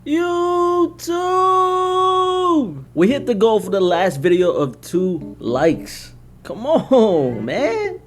YouTube! We hit the goal for the last video of 2 likes. Come on, man.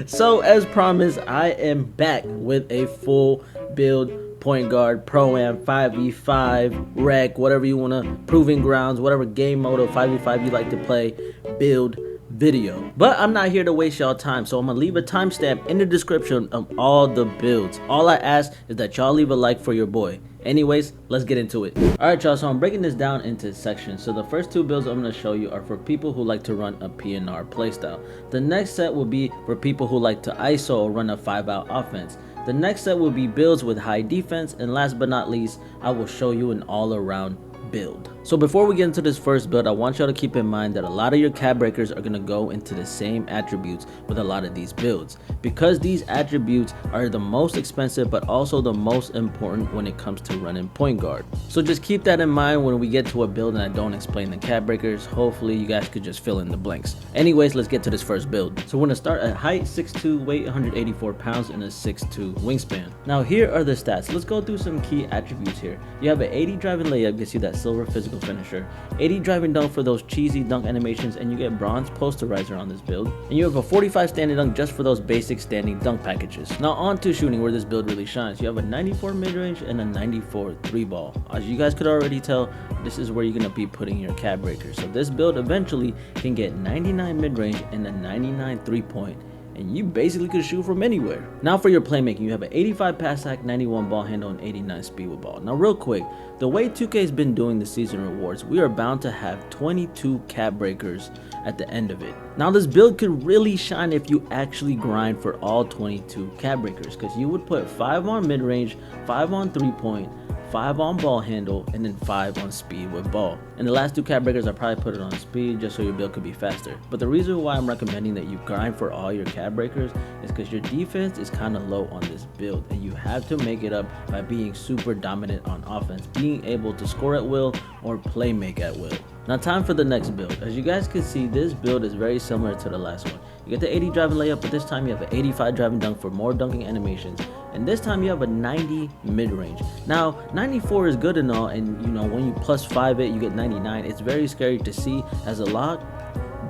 So as promised, I am back with a full build point guard pro-am 5v5 rec, whatever you want to, proving grounds, whatever game mode of 5v5 you like to play, build video. But I'm not here to waste y'all time, so I'm gonna leave a timestamp in the description of all the builds. All I ask is that y'all leave a like for your boy. Anyways, let's get into it. Alright y'all, so I'm breaking this down into sections. So the first 2 builds I'm going to show you are for people who like to run a PNR playstyle. The next set will be for people who like to ISO or run a 5-out offense. The next set will be builds with high defense, and last but not least, I will show you an all-around build. So before we get into this first build, I want y'all to keep in mind that a lot of your cap breakers are going to go into the same attributes with a lot of these builds, because these attributes are the most expensive but also the most important when it comes to running point guard. So just keep that in mind when we get to a build and I don't explain the cap breakers. Hopefully you guys could just fill in the blanks. Anyways, let's get to this first build. So we're going to start at height 6'2", weight 184 pounds, and a 6'2" wingspan. Now here are the stats. Let's go through some key attributes here. You have an 80 driving layup, gets you that silver physical finisher, 80 driving dunk for those cheesy dunk animations, and you get bronze posterizer on this build, and you have a 45 standing dunk just for those basic standing dunk packages. Now on to shooting, where this build really shines. You have a 94 mid-range and a 94 3-ball. As you guys could already tell, this is where you're going to be putting your cap breaker. So this build eventually can get 99 mid-range and a 99 3-point, and you basically could shoot from anywhere. Now for your playmaking, you have an 85 pass hack, 91 ball handle, and 89 speed with ball. Now real quick, the way 2K's been doing the season rewards, we are bound to have 22 cap breakers at the end of it. Now this build could really shine if you actually grind for all 22 cap breakers, because you would put 5 on mid-range, 5 on 3-point, 5 on ball handle, and then 5 on speed with ball. And the last 2 cap breakers, I probably put it on speed just so your build could be faster. But the reason why I'm recommending that you grind for all your cap breakers is because your defense is kind of low on this build, and you have to make it up by being super dominant on offense, being able to score at will or play make at will. Now time for the next build. As you guys can see, this build is very similar to the last one. You get the 80 driving layup, but this time you have an 85 driving dunk for more dunking animations, and this time you have a 90 mid-range. Now 94 is good and all, and you know, when you plus 5 it, you get 99. It's very scary to see as a lock,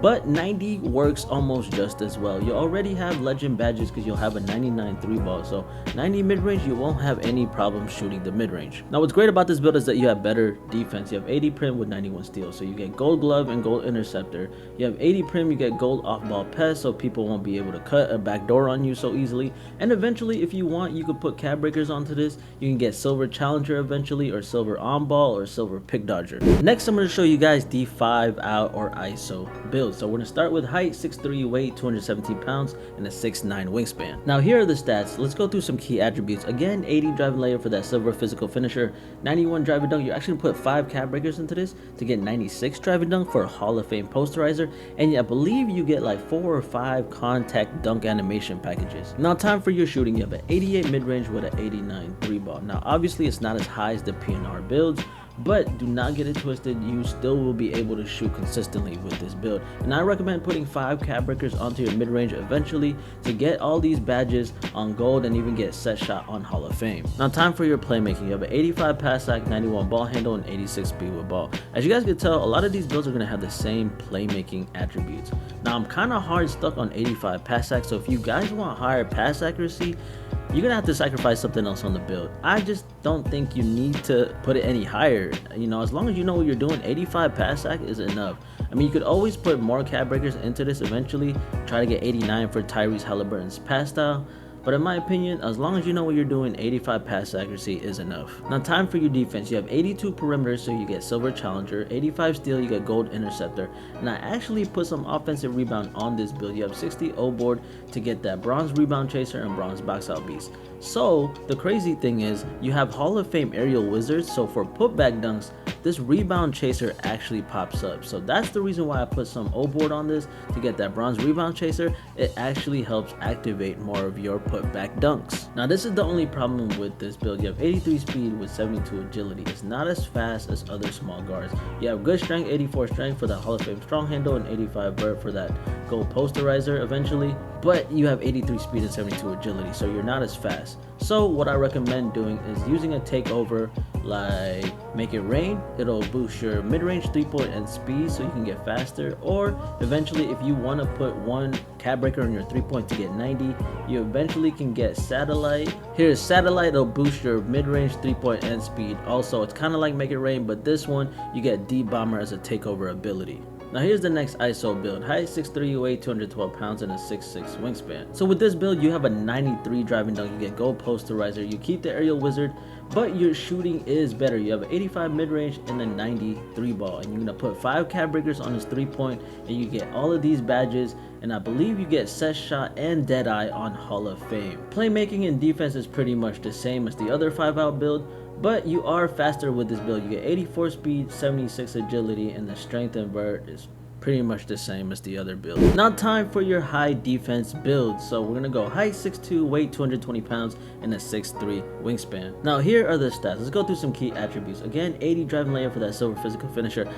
but 90 works almost just as well. You already have legend badges because you'll have a 99 3-ball, so 90 mid-range, you won't have any problem shooting the mid-range. Now what's great about this build is that you have better defense. You have 80 prim with 91 steal, so you get gold glove and gold interceptor. You have 80 prim, you get gold off-ball pest, so people won't be able to cut a backdoor on you so easily. And eventually, if you want, you could put cap breakers onto this. You can get silver challenger eventually, or silver on-ball, or silver pick dodger. Next, I'm going to show you guys the 5-out or ISO build. So we're going to start with height 6'3", weight 217 pounds, and a 6'9" wingspan. Now here are the stats. Let's go through some key attributes. Again, 80 driving layup for that silver physical finisher, 91 driving dunk. You actually put 5 cap breakers into this to get 96 driving dunk for a Hall of Fame posterizer, and I believe you get like 4 or 5 contact dunk animation packages. Now time for your shooting. You have an 88 mid-range with an 89 3-ball. Now obviously it's not as high as the PNR builds, but do not get it twisted, you still will be able to shoot consistently with this build. And I recommend putting 5 cap breakers onto your mid-range eventually to get all these badges on gold and even get set shot on Hall of Fame. Now time for your playmaking. You have an 85 pass hack, 91 ball handle, and 86 speed with ball. As you guys can tell, a lot of these builds are going to have the same playmaking attributes. Now I'm kind of hard stuck on 85 pass hack, so if you guys want higher pass accuracy, you're gonna have to sacrifice something else on the build. I just don't think you need to put it any higher. You know, as long as you know what you're doing, 85 pass hack is enough. I mean, you could always put more cap breakers into this eventually, try to get 89 for Tyrese Halliburton's pass style, but in my opinion, as long as you know what you're doing, 85 pass accuracy is enough. Now time for your defense. You have 82 perimeter, so you get silver challenger, 85 steal, you get gold interceptor, and I actually put some offensive rebound on this build. You have 60 O board to get that bronze rebound chaser and bronze box out beast. So the crazy thing is, you have Hall of Fame aerial wizards, so for putback dunks, this rebound chaser actually pops up. So that's the reason why I put some O board on this to get that bronze rebound chaser. It actually helps activate more of your putback dunks. Now this is the only problem with this build. You have 83 speed with 72 agility. It's not as fast as other small guards. You have good strength, 84 strength for that Hall of Fame strong handle, and 85 vert for that gold posterizer eventually, but you have 83 speed and 72 agility, so you're not as fast. So what I recommend doing is using a takeover like Make It Rain. It'll boost your mid-range 3-point and speed so you can get faster, or eventually if you want to put one cap breaker on your 3-point to get 90, you eventually can get Satellite. Here's Satellite. It'll boost your mid-range 3-point and speed. Also, it's kind of like Make It Rain, but this one you get Deep Bomber as a takeover ability. Now here's the next ISO build. Height 6'3", weight 212 pounds, and a 6'6" wingspan. So with this build, you have a 93 driving dunk, you get gold posterizer, you keep the aerial wizard, but your shooting is better. You have an 85 mid-range and a 93 ball, and you're gonna put 5 cap breakers on his 3-point, and you get all of these badges, and I believe you get set shot and deadeye on Hall of Fame. Playmaking and defense is pretty much the same as the other 5-out build, but you are faster with this build. You get 84 speed, 76 agility, and the strength and vert is pretty much the same as the other build. Now time for your high defense build. So we're gonna go height 6'2", weight 220 pounds, and a 6'3" wingspan. Now here are the stats. Let's go through some key attributes. Again, 80 driving layer for that silver physical finisher.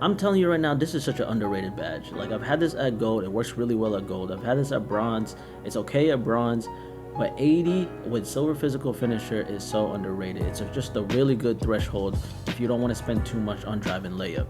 I'm telling you right now, this is such an underrated badge. Like, I've had this at gold, it works really well at gold. I've had this at bronze, it's okay at bronze. But 80 with silver physical finisher is so underrated. It's just a really good threshold if you don't want to spend too much on driving layup.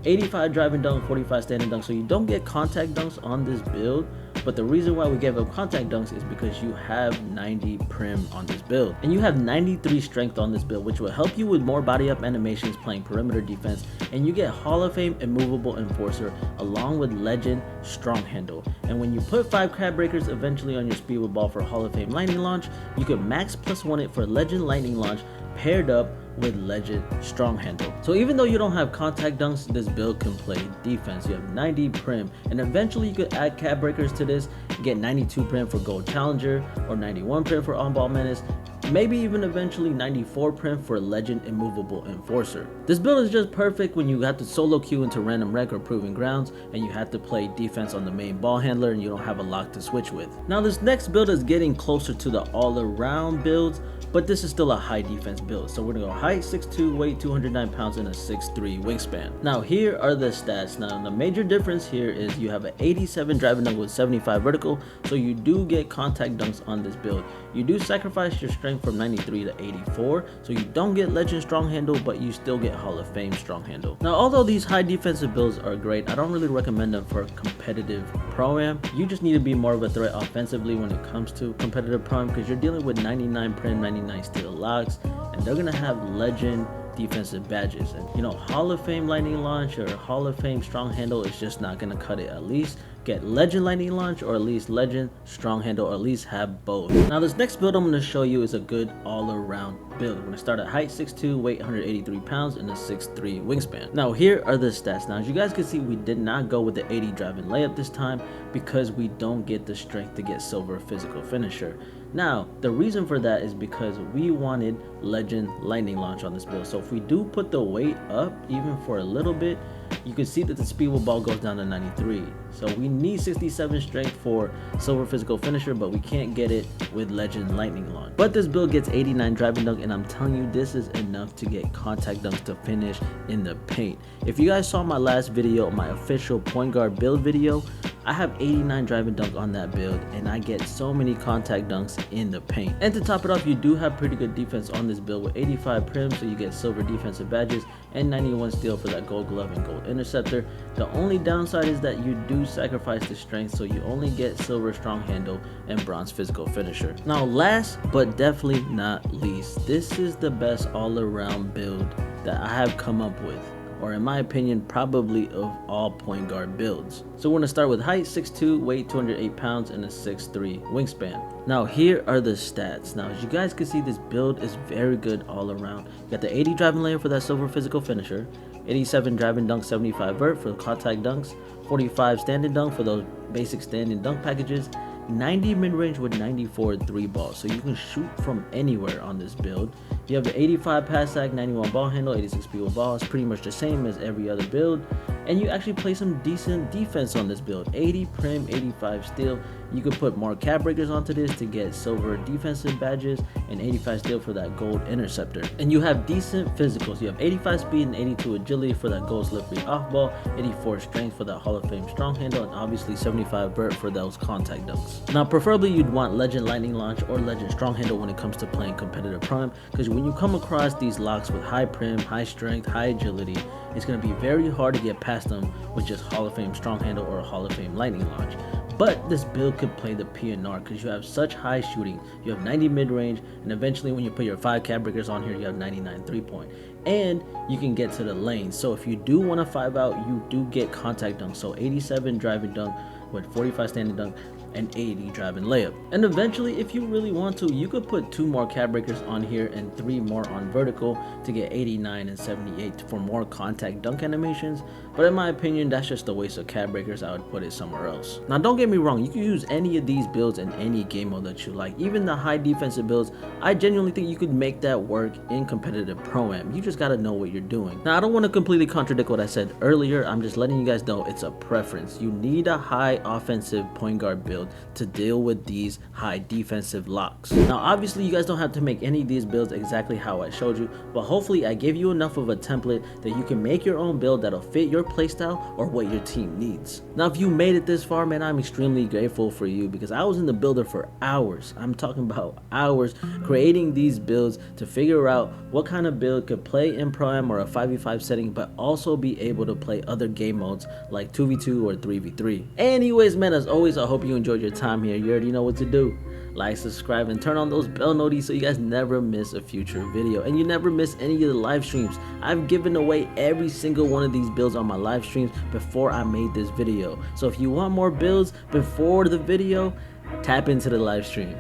85 driving dunk, 45 standing dunk. So you don't get contact dunks on this build, but the reason why we gave up contact dunks is because you have 90 prim on this build. And you have 93 strength on this build, which will help you with more body up animations playing perimeter defense. And you get Hall of Fame immovable enforcer along with legend strong handle. And when you put 5 crab breakers eventually on your speed with ball for Hall of Fame lightning launch, you can max +1 it for legend lightning launch paired up with legend strong handle. So even though you don't have contact dunks, this build can play defense. You have 90 prim, and eventually you could add cap breakers to this, get 92 prim for gold challenger, or 91 prim for on ball menace, maybe even eventually 94 prim for legend immovable enforcer. This build is just perfect when you have to solo queue into random rec or proving grounds, and you have to play defense on the main ball handler and you don't have a lock to switch with. Now this next build is getting closer to the all-around builds, but this is still a high defense build. So we're gonna go height 6'2", weight 209 pounds, and a 6'3" wingspan. Now here are the stats. Now the major difference here is you have an 87 driving dunk with 75 vertical, so you do get contact dunks on this build. You do sacrifice your strength from 93 to 84, so you don't get legend strong handle, but you still get Hall of Fame strong handle. Now although these high defensive builds are great, I don't really recommend them for competitive pro-am. You just need to be more of a threat offensively when it comes to competitive pro-am, because you're dealing with 99 prim, 99 steel locks, and they're gonna have legend defensive badges, and you know, Hall of Fame lightning launch or Hall of Fame strong handle is just not gonna cut it. At least get legend lightning launch, or at least legend strong handle, or at least have both. Now this next build I'm going to show you is a good all-around build. We're going to start at height 6'2", weight 183 pounds, and a 6'3" wingspan. Now here are the stats. Now as you guys can see, we did not go with the 80 driving layup this time because we don't get the strength to get silver physical finisher. Now the reason for that is because we wanted legend lightning launch on this build. So if we do put the weight up even for a little bit, you can see that the speed with ball goes down to 93. So we need 67 strength for silver physical finisher, but we can't get it with legend lightning launch. But this build gets 89 driving dunk, and I'm telling you, this is enough to get contact dunks to finish in the paint. If you guys saw my last video, my official point guard build video, I have 89 driving dunk on that build, and I get so many contact dunks in the paint. And to top it off, you do have pretty good defense on this build with 85 prim, so you get silver defensive badges, and 91 steel for that gold glove and gold interceptor. The only downside is that you do sacrifice the strength, so you only get silver strong handle and bronze physical finisher. Now last but definitely not least, this is the best all-around build that I have come up with, or in my opinion, probably of all point guard builds. So we're gonna start with height 6'2", weight 208 pounds, and a 6'3" wingspan. Now here are the stats. Now as you guys can see, this build is very good all around. You got the 80 driving layer for that silver physical finisher, 87 driving dunk, 75 vert for the contact dunks, 45 standing dunk for those basic standing dunk packages, 90 mid-range with 94 3 balls, so you can shoot from anywhere on this build. You have the 85 pass sack, 91 ball handle, 86 speed with ball. It's pretty much the same as every other build. and you actually play some decent defense on this build. 80 prim, 85 steel. You could put more cap breakers onto this to get silver defensive badges, and 85 steel for that gold interceptor. And you have decent physicals. You have 85 speed and 82 agility for that gold slippery off ball, 84 strength for that Hall of Fame strong handle, and obviously 75 vert for those contact dunks. Now preferably you'd want legend lightning launch or legend strong handle when it comes to playing competitive prime, because when you come across these locks with high prim, high strength, high agility, it's going to be very hard to get past them with just Hall of Fame strong handle or Hall of Fame lightning launch. But this build could play the PNR because you have such high shooting. You have 90 mid-range, and eventually when you put your 5 cap breakers on here, you have 99 3-point. And you can get to the lane. So if you do want to 5 out, you do get contact dunk. So 87 driving dunk with 45 standing dunk and 80 driving layup. And eventually, if you really want to, you could put 2 more cap breakers on here and 3 more on vertical to get 89 and 78 for more contact dunk animations. But in my opinion, that's just a waste of cap breakers. I would put it somewhere else. Now don't get me wrong, you can use any of these builds in any game mode that you like. Even the high defensive builds, I genuinely think you could make that work in competitive Pro-Am. You just gotta know what you're doing. Now I don't want to completely contradict what I said earlier. I'm just letting you guys know it's a preference. You need a high offensive point guard build to deal with these high defensive locks. Now obviously you guys don't have to make any of these builds exactly how I showed you, but hopefully I gave you enough of a template that you can make your own build that'll fit your playstyle or what your team needs. Now if you made it this far, man, I'm extremely grateful for you, because I was in the builder for hours. I'm talking about hours creating these builds to figure out what kind of build could play in Pro-Am or a 5v5 setting, but also be able to play other game modes like 2v2 or 3v3. Anyways, man, as always, I hope you enjoyed your time here. You already know what to do. Like, subscribe, and turn on those bell notifications so you guys never miss a future video and you never miss any of the live streams. I've given away every single one of these builds on my live streams before I made this video. So if you want more builds before the video, tap into the live stream.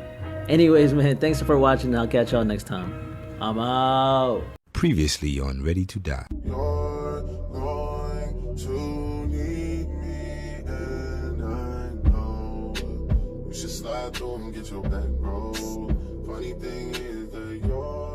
Anyways, man, thanks for watching, and I'll catch y'all next time. I'm out. Previously on Ready to Die. You're going to need me, and I know you should slide through and get your back, bro. Funny thing is that you're